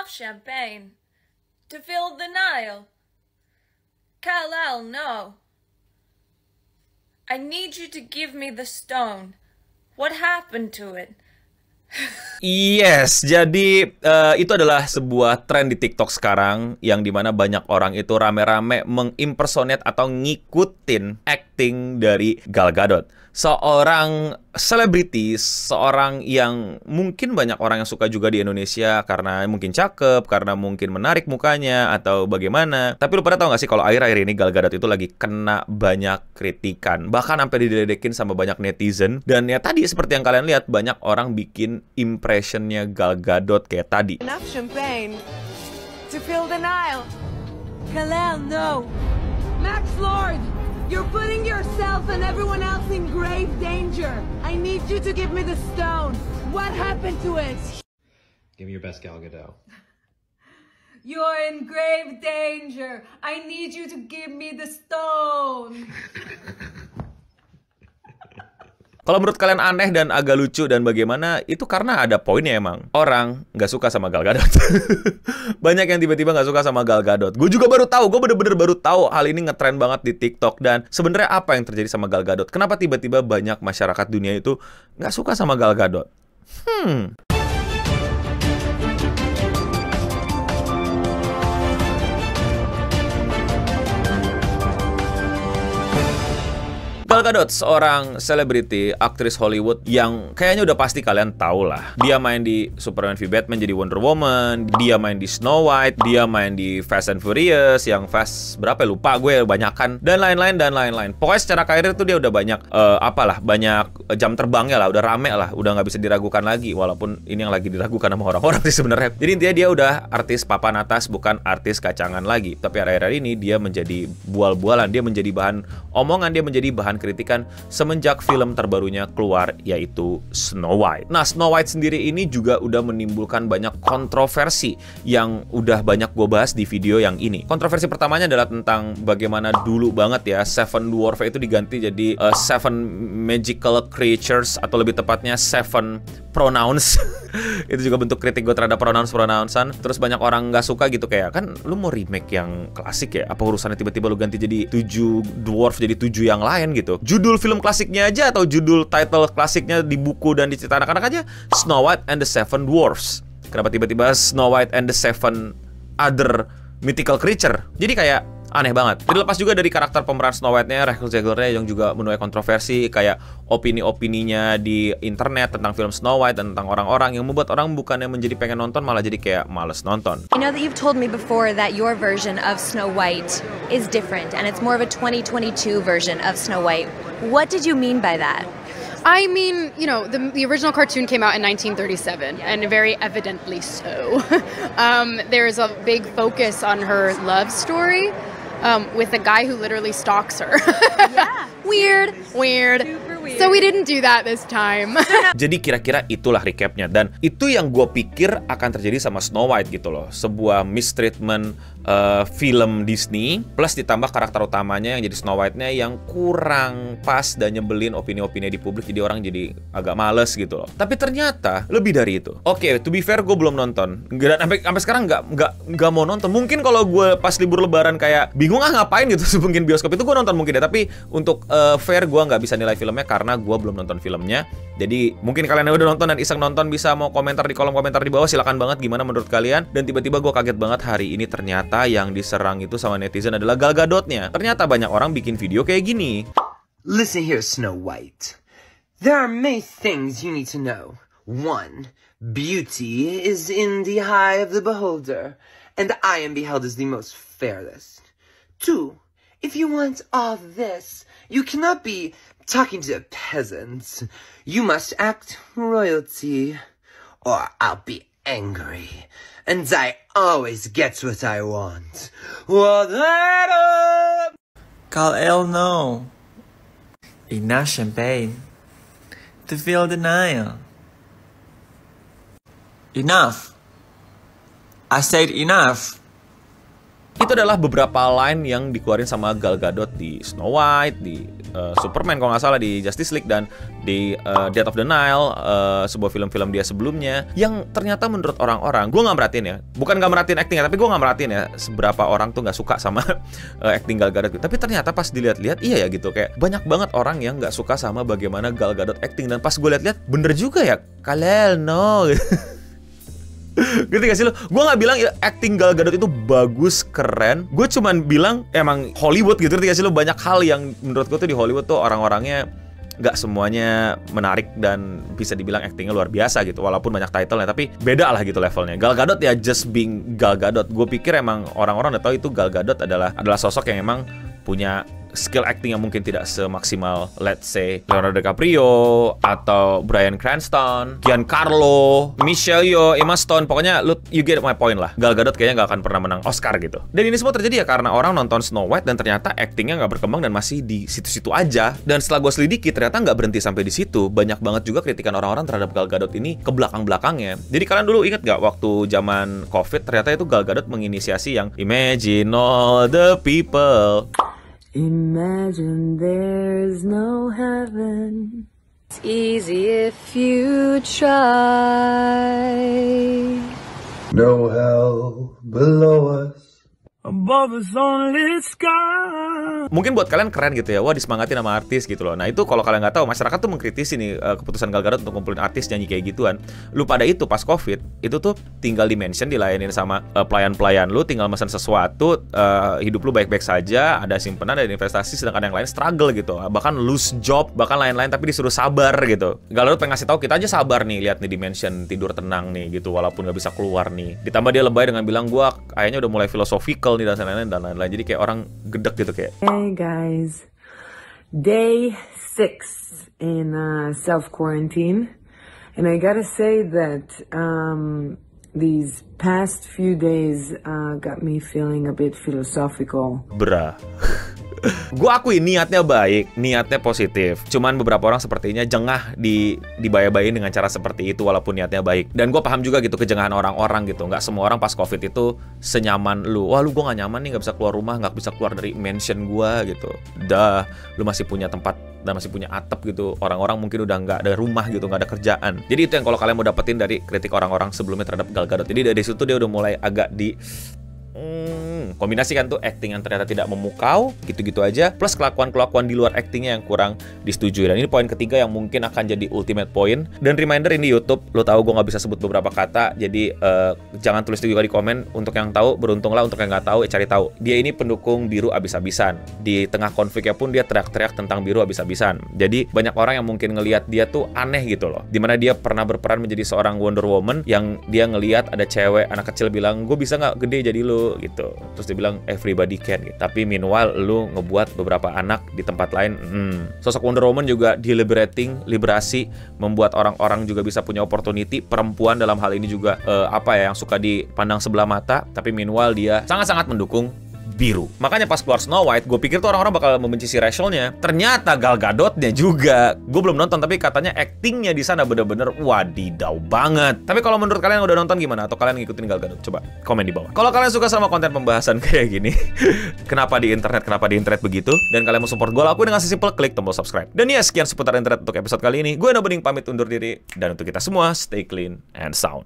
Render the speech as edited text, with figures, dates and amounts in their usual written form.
Enough champagne to fill the Nile. Kal-El, no. I need you to give me the stone. What happened to it? Yes, jadi itu adalah sebuah tren di TikTok sekarang yang dimana banyak orang itu rame-rame mengimpersonate atau ngikutin acting dari Gal Gadot. Seorang selebriti, seorang yang mungkin banyak orang yang suka juga di Indonesia karena mungkin cakep, karena mungkin menarik mukanya, atau bagaimana. Tapi lu pada tahu gak sih kalau akhir-akhir ini Gal Gadot itu lagi kena banyak kritikan. Bahkan sampai diledekin sama banyak netizen. Dan ya tadi seperti yang kalian lihat, banyak orang bikin impressionnya Gal Gadot kayak tadi. Enough champagne to fill the Nile. Kal-El, no. Max Lord, you're putting yourself and everyone else in grave danger. I need you to give me the stone. What happened to it? Give me your best Gal Gadot. You're in grave danger. I need you to give me the stone. Kalau menurut kalian aneh dan agak lucu dan bagaimana, itu karena ada poinnya emang. Orang nggak suka sama Gal Gadot. Banyak yang tiba-tiba nggak suka sama Gal Gadot. Gue juga baru tahu, gue bener-bener baru tahu hal ini ngetren banget di TikTok. Dan sebenarnya apa yang terjadi sama Gal Gadot? Kenapa tiba-tiba banyak masyarakat dunia itu nggak suka sama Gal Gadot? Gal Gadot, seorang selebriti, aktris Hollywood yang kayaknya udah pasti kalian tahu lah. Dia main di Superman v Batman jadi Wonder Woman, dia main di Snow White, dia main di Fast and Furious, yang Fast berapa ya, lupa gue banyakan, dan lain-lain. Pokoknya secara karir tuh dia udah banyak banyak jam terbangnya lah, udah rame lah, udah nggak bisa diragukan lagi, walaupun ini yang lagi diragukan sama orang-orang sih sebenarnya. Jadi intinya dia udah artis papan atas, bukan artis kacangan lagi. Tapi akhir-akhir ini dia menjadi bual-bualan, dia menjadi bahan omongan, dia menjadi bahan kritikan semenjak film terbarunya keluar, yaitu Snow White. Nah, Snow White sendiri ini juga udah menimbulkan banyak kontroversi yang udah banyak gue bahas di video yang ini. Kontroversi pertamanya adalah tentang bagaimana dulu banget ya Seven Dwarf itu diganti jadi Seven Magical Creatures, atau lebih tepatnya Seven Pronouns. Itu juga bentuk kritik gue terhadap pronouns-pronouns-an. Terus banyak orang nggak suka gitu, kayak, kan lu mau remake yang klasik ya? Apa urusannya tiba-tiba lu ganti jadi 7 dwarf jadi 7 yang lain gitu? Judul film klasiknya aja atau judul title klasiknya di buku dan di cerita anak-anak aja Snow White and the Seven Dwarfs. Kenapa tiba-tiba Snow White and the Seven Other Mythical Creature? Jadi kayak aneh banget. Terlepas juga dari karakter pemeran Snow White-nya, Rachel Zegler-nya yang juga menuai kontroversi, kayak opini-opininya di internet tentang film Snow White dan tentang orang-orang yang membuat orang bukannya menjadi pengen nonton, malah jadi kayak males nonton. I know that you've told me before that your version of Snow White is different and it's more of a 2022 version of Snow White. What did you mean by that? I mean, you know, the original cartoon came out in 1937, and very evidently so. There's a big focus on her love story with a guy who literally stalks her. Yeah. Weird. Super weird. So we didn't do that this time. Jadi kira-kira itulah recapnya, dan itu yang gue pikir akan terjadi sama Snow White gitu loh. Sebuah mistreatment film Disney plus ditambah karakter utamanya yang jadi Snow White-nya yang kurang pas dan nyebelin opini-opini di publik, jadi orang jadi agak males gitu loh. Tapi ternyata lebih dari itu. Oke, to be fair, gue belum nonton. Dan sampai sekarang nggak mau nonton. Mungkin kalau gue pas libur lebaran kayak bingung ngapain gitu, mungkin bioskop itu gue nonton mungkin ya. Tapi untuk fair, gue nggak bisa nilai filmnya karena gue belum nonton filmnya. Jadi mungkin kalian yang udah nonton dan iseng nonton bisa mau komentar di kolom komentar di bawah, silakan banget gimana menurut kalian. Dan tiba-tiba gue kaget banget hari ini ternyata yang diserang itu sama netizen adalah Gal Gadotnya. Ternyata banyak orang bikin video kayak gini. Listen here, Snow White. There are many things you need to know. 1. Beauty is in the eye of the beholder, and I am beheld as the most fairest. 2. If you want all this, you cannot be talking to peasants. You must act royalty, or I'll be angry. And I always get what I want. Kal-El, no. Enough champagne to fill the Nile. Enough. I said enough. Itu adalah beberapa line yang dikeluarin sama Gal Gadot di Snow White, di Superman kalau nggak salah, di Justice League, dan di Death of the Nile, sebuah film-film dia sebelumnya, yang ternyata menurut orang-orang, gue nggak merhatiin ya, bukan nggak merhatiin actingnya, tapi gue nggak merhatiin ya seberapa orang tuh nggak suka sama acting Gal Gadot. Tapi ternyata pas dilihat-lihat, iya ya gitu, kayak banyak banget orang yang nggak suka sama bagaimana Gal Gadot acting, dan pas gue lihat-lihat bener juga ya, Kal-El no. Ngerti gak sih lo? Gue gak bilang acting Gal Gadot itu bagus, keren. Gue cuman bilang emang Hollywood gitu. Ngerti gak sih lo? Banyak hal yang menurut gue tuh di Hollywood tuh orang-orangnya gak semuanya menarik dan bisa dibilang actingnya luar biasa gitu. Walaupun banyak title-nya, tapi beda lah gitu levelnya. Gal Gadot ya just being Gal Gadot. Gue pikir emang orang-orang udah tahu itu Gal Gadot adalah sosok yang emang punya skill acting yang mungkin tidak semaksimal let's say Leonardo DiCaprio atau Bryan Cranston, Giancarlo, Michelle Yeoh, Emma Stone. Pokoknya you get my point lah. Gal Gadot kayaknya nggak akan pernah menang Oscar gitu. Dan ini semua terjadi ya karena orang nonton Snow White dan ternyata actingnya nggak berkembang dan masih di situ-situ aja. Dan setelah gue selidiki ternyata nggak berhenti sampai di situ. Banyak banget juga kritikan orang-orang terhadap Gal Gadot ini ke belakang-belakangnya. Jadi kalian dulu ingat nggak waktu zaman COVID ternyata itu Gal Gadot menginisiasi yang Imagine all the people. Imagine there's no heaven. It's easy if you try. No hell below us. Above us only sky. Mungkin buat kalian keren gitu ya, wah disemangatin sama artis gitu loh. Nah itu kalau kalian nggak tahu, masyarakat tuh mengkritisi nih keputusan Gal Gadot untuk ngumpulin artis nyanyi kayak gituan. Lu pada itu pas COVID, itu tuh tinggal di-mention, dilayanin sama pelayan-pelayan lu, tinggal pesan sesuatu, hidup lu baik-baik saja, ada simpenan, ada investasi, sedangkan yang lain struggle gitu. Bahkan lose job, bahkan lain-lain, tapi disuruh sabar gitu. Gal Gadot pengen ngasih tahu kita aja sabar nih, lihat nih di-mention, tidur tenang nih gitu, walaupun nggak bisa keluar nih. Ditambah dia lebay dengan bilang, gua kayaknya udah mulai philosophical nih dan lain-lain. Jadi kayak orang gedek gitu kayak. Hey guys, day 6 in self-quarantine, and I gotta say that these past few days got me feeling a bit philosophical. Bra. Gue akui niatnya baik, niatnya positif. Cuman beberapa orang sepertinya jengah dibayar-bayarin dengan cara seperti itu walaupun niatnya baik. Dan gue paham juga gitu kejengahan orang-orang gitu. Nggak semua orang pas COVID itu senyaman lu. Wah lu gue nggak nyaman nih, nggak bisa keluar rumah, nggak bisa keluar dari mansion gue gitu. Dah, lu masih punya tempat dan masih punya atap gitu. Orang-orang mungkin udah nggak ada rumah gitu, nggak ada kerjaan. Jadi itu yang kalau kalian mau dapetin dari kritik orang-orang sebelumnya terhadap Gal Gadot. Jadi dari situ dia udah mulai agak kombinasikan tuh acting yang ternyata tidak memukau gitu-gitu aja, plus kelakuan-kelakuan di luar actingnya yang kurang disetujui. Dan ini poin ketiga yang mungkin akan jadi ultimate point. Dan reminder ini YouTube, lo tahu gue nggak bisa sebut beberapa kata, jadi jangan tulis juga di komen. Untuk yang tahu beruntunglah, untuk yang nggak tahu cari tahu. Dia ini pendukung biru abis-abisan. Di tengah konfliknya pun dia teriak-teriak tentang biru abis-abisan. Jadi banyak orang yang mungkin ngelihat dia tuh aneh gitu loh, dimana dia pernah berperan menjadi seorang Wonder Woman yang dia ngelihat ada cewek anak kecil bilang gue bisa nggak gede jadi lo gitu. Terus dia bilang everybody can gitu. Tapi meanwhile lu ngebuat beberapa anak di tempat lain. Sosok Wonder Woman juga liberasi, membuat orang-orang juga bisa punya opportunity. Perempuan dalam hal ini juga yang suka dipandang sebelah mata, tapi meanwhile dia sangat-sangat mendukung biru. Makanya pas keluar Snow White, gue pikir tuh orang-orang bakal membenci si Rachelnya. Ternyata Gal Gadotnya juga. Gue belum nonton, tapi katanya actingnya di sana bener-bener wadidaw banget. Tapi kalau menurut kalian yang udah nonton gimana? Atau kalian ngikutin Gal Gadot? Coba komen di bawah. Kalau kalian suka sama konten pembahasan kayak gini, kenapa di internet begitu? Dan kalian mau support gue, lakuin dengan sesimpel klik tombol subscribe. Dan ya, sekian seputar internet untuk episode kali ini. Gue Eno Bening pamit undur diri. Dan untuk kita semua, stay clean and sound.